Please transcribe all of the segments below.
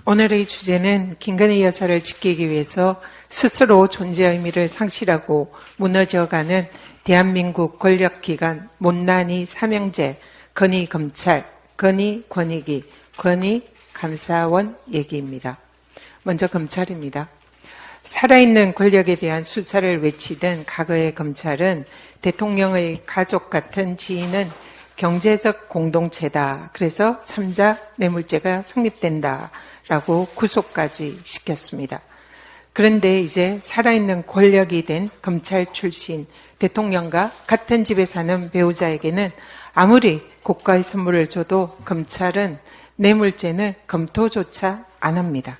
오늘의 주제는 김건희 여사를 지키기 위해서 스스로 존재 의미를 상실하고 무너져가는 대한민국 권력기관 못난이 삼형제, 건희 검찰, 건희 권익위, 건희 감사원 얘기입니다. 먼저 검찰입니다. 살아있는 권력에 대한 수사를 외치던 과거의 검찰은 대통령의 가족 같은 지인은 경제적 공동체다. 그래서 3자 뇌물죄가 성립된다. 라고 구속까지 시켰습니다. 그런데 이제 살아있는 권력이 된 검찰 출신 대통령과 같은 집에 사는 배우자에게는 아무리 고가의 선물을 줘도 검찰은 뇌물죄는 검토조차 안 합니다.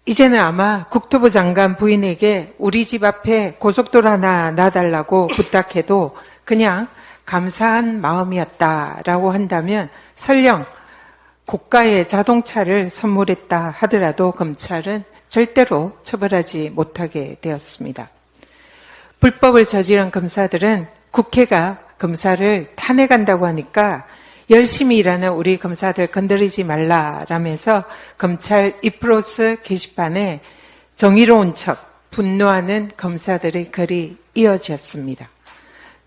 이제는 아마 국토부 장관 부인에게 우리 집 앞에 고속도로 하나 놔달라고 부탁해도 그냥 감사한 마음이었다라고 한다면 설령 고가의 자동차를 선물했다 하더라도 검찰은 절대로 처벌하지 못하게 되었습니다. 불법을 저지른 검사들은 국회가 검사를 탄핵한다고 하니까 열심히 일하는 우리 검사들 건드리지 말라라면서 검찰 이프로스 게시판에 정의로운 척 분노하는 검사들의 글이 이어졌습니다.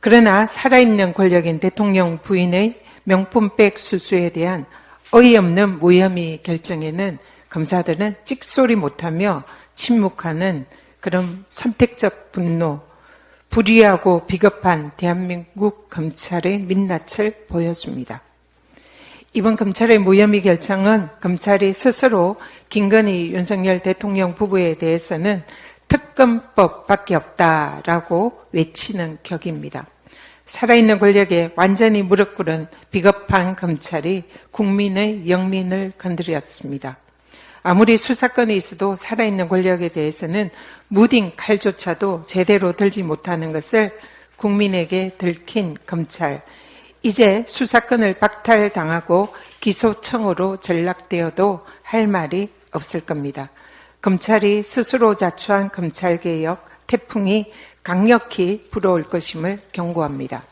그러나 살아있는 권력인 대통령 부인의 명품백 수수에 대한 어이없는 무혐의 결정에는 검사들은 찍소리 못하며 침묵하는 그런 선택적 분노, 불의하고 비겁한 대한민국 검찰의 민낯을 보여줍니다. 이번 검찰의 무혐의 결정은 검찰이 스스로 김건희, 윤석열 대통령 부부에 대해서는 특검법밖에 없다라고 외치는 격입니다. 살아있는 권력에 완전히 무릎 꿇은 비겁한 검찰이 국민의 영린을 건드렸습니다. 아무리 수사건이 있어도 살아있는 권력에 대해서는 무딘 칼조차도 제대로 들지 못하는 것을 국민에게 들킨 검찰. 이제 수사건을 박탈당하고 기소청으로 전락되어도 할 말이 없을 겁니다. 검찰이 스스로 자초한 검찰개혁 태풍이 강력히 불어올 것임을 경고합니다.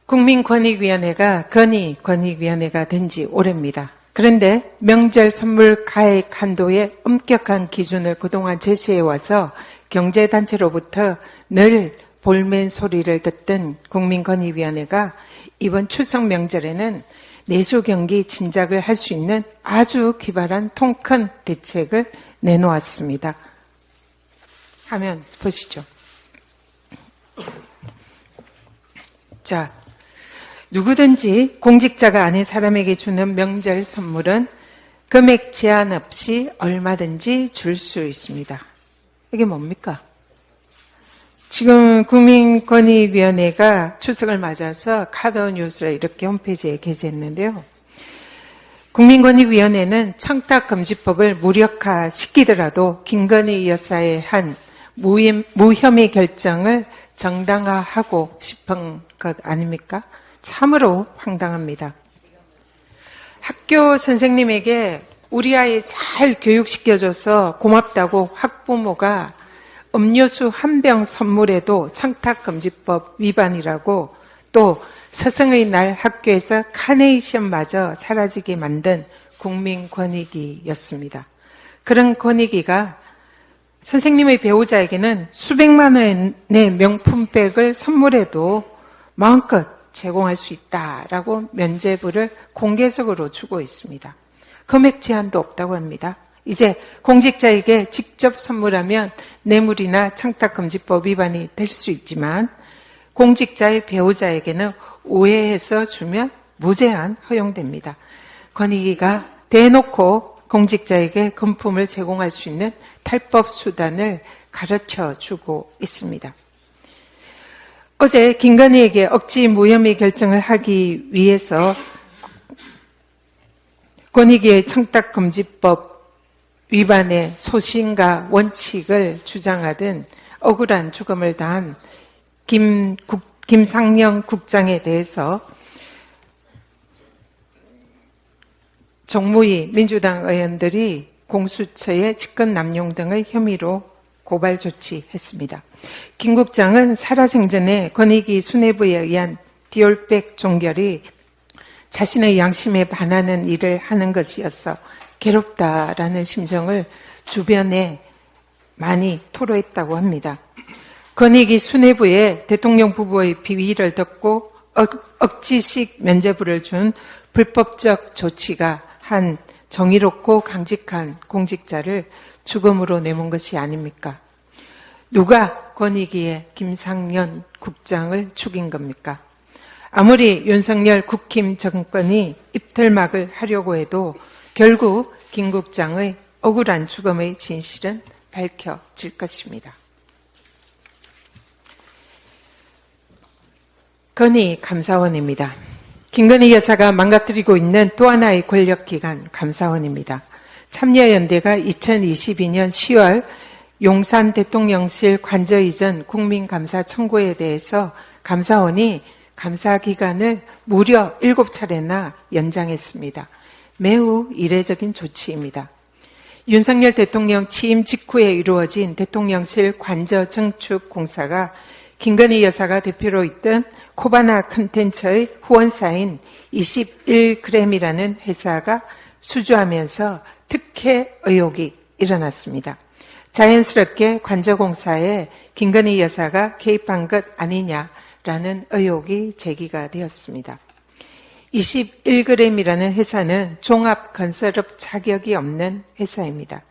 국민권익위원회가 건희 권익위원회가 된 지 오래입니다. 그런데 명절 선물 가액 한도의 엄격한 기준을 그동안 제시해와서 경제단체로부터 늘 볼멘 소리를 듣던 국민권익위원회가 이번 추석 명절에는 내수 경기 진작을 할 수 있는 아주 기발한 통큰 대책을 내놓았습니다. 화면 보시죠. 자, 누구든지 공직자가 아닌 사람에게 주는 명절 선물은 금액 제한 없이 얼마든지 줄 수 있습니다. 이게 뭡니까? 지금 국민권익위원회가 추석을 맞아서 카더뉴스를 이렇게 홈페이지에 게재했는데요. 국민권익위원회는 청탁금지법을 무력화시키더라도 김건희 여사의 한 무혐의 결정을 정당화하고 싶은 것 아닙니까? 참으로 황당합니다. 학교 선생님에게 우리 아이 잘 교육시켜줘서 고맙다고 학부모가 음료수 한 병 선물해도 청탁금지법 위반이라고 또 스승의 날 학교에서 카네이션마저 사라지게 만든 국민권익위였습니다. 그런 권익위가 선생님의 배우자에게는 수백만 원의 명품백을 선물해도 마음껏 제공할 수 있다라고 면죄부를 공개적으로 주고 있습니다. 금액 제한도 없다고 합니다. 이제 공직자에게 직접 선물하면 뇌물이나 청탁금지법 위반이 될 수 있지만 공직자의 배우자에게는 오해해서 주면 무제한 허용됩니다. 권익위가 대놓고 공직자에게 금품을 제공할 수 있는 탈법 수단을 가르쳐주고 있습니다. 어제 김건희에게 억지 무혐의 결정을 하기 위해서 권익위의 청탁금지법 위반의 소신과 원칙을 주장하던 억울한 죽음을 당한 김상영 국장에 대해서 정무위 민주당 의원들이 공수처에 직권 남용 등의 혐의로 고발 조치했습니다. 김 국장은 살아생전에 권익위 수뇌부에 의한 디올백 종결이 자신의 양심에 반하는 일을 하는 것이어서 괴롭다라는 심정을 주변에 많이 토로했다고 합니다. 권익위 수뇌부에 대통령 부부의 비위를 듣고 억지식 면죄부를 준 불법적 조치가 한 정의롭고 강직한 공직자를 죽음으로 내몬 것이 아닙니까? 누가 권익위의 김상현 국장을 죽인 겁니까? 아무리 윤석열 국힘 정권이 입틀막을 하려고 해도 결국 김 국장의 억울한 죽음의 진실은 밝혀질 것입니다. 건희 감사원입니다. 김건희 여사가 망가뜨리고 있는 또 하나의 권력기관 감사원입니다. 참여연대가 2022년 10월 용산 대통령실 관저 이전 국민감사 청구에 대해서 감사원이 감사기간을 무려 7차례나 연장했습니다. 매우 이례적인 조치입니다. 윤석열 대통령 취임 직후에 이루어진 대통령실 관저 증축 공사가 김건희 여사가 대표로 있던 코바나 컨텐츠의 후원사인 21g이라는 회사가 수주하면서 특혜 의혹이 일어났습니다. 자연스럽게 관저공사에 김건희 여사가 개입한 것 아니냐라는 의혹이 제기가 되었습니다. 21g이라는 회사는 종합건설업 자격이 없는 회사입니다.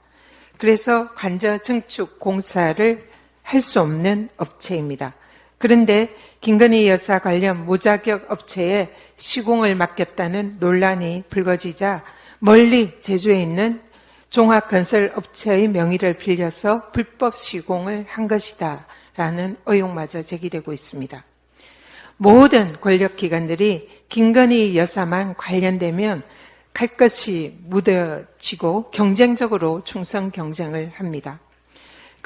그래서 관저 증축 공사를 할 수 없는 업체입니다. 그런데 김건희 여사 관련 무자격 업체에 시공을 맡겼다는 논란이 불거지자 멀리 제주에 있는 종합건설업체의 명의를 빌려서 불법 시공을 한 것이다 라는 의혹마저 제기되고 있습니다. 모든 권력기관들이 김건희 여사만 관련되면 칼끝이 묻어지고 경쟁적으로 충성 경쟁을 합니다.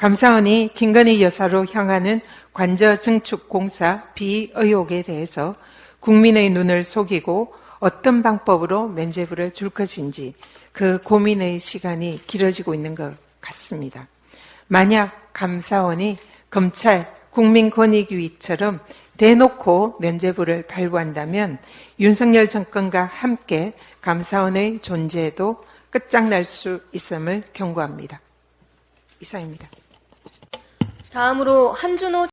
감사원이 김건희 여사로 향하는 관저 증축 공사 비의혹에 대해서 국민의 눈을 속이고 어떤 방법으로 면죄부를 줄 것인지 그 고민의 시간이 길어지고 있는 것 같습니다. 만약 감사원이 검찰 국민권익위처럼 대놓고 면죄부를 발부한다면 윤석열 정권과 함께 감사원의 존재도 끝장날 수 있음을 경고합니다. 이상입니다. 다음으로 한준호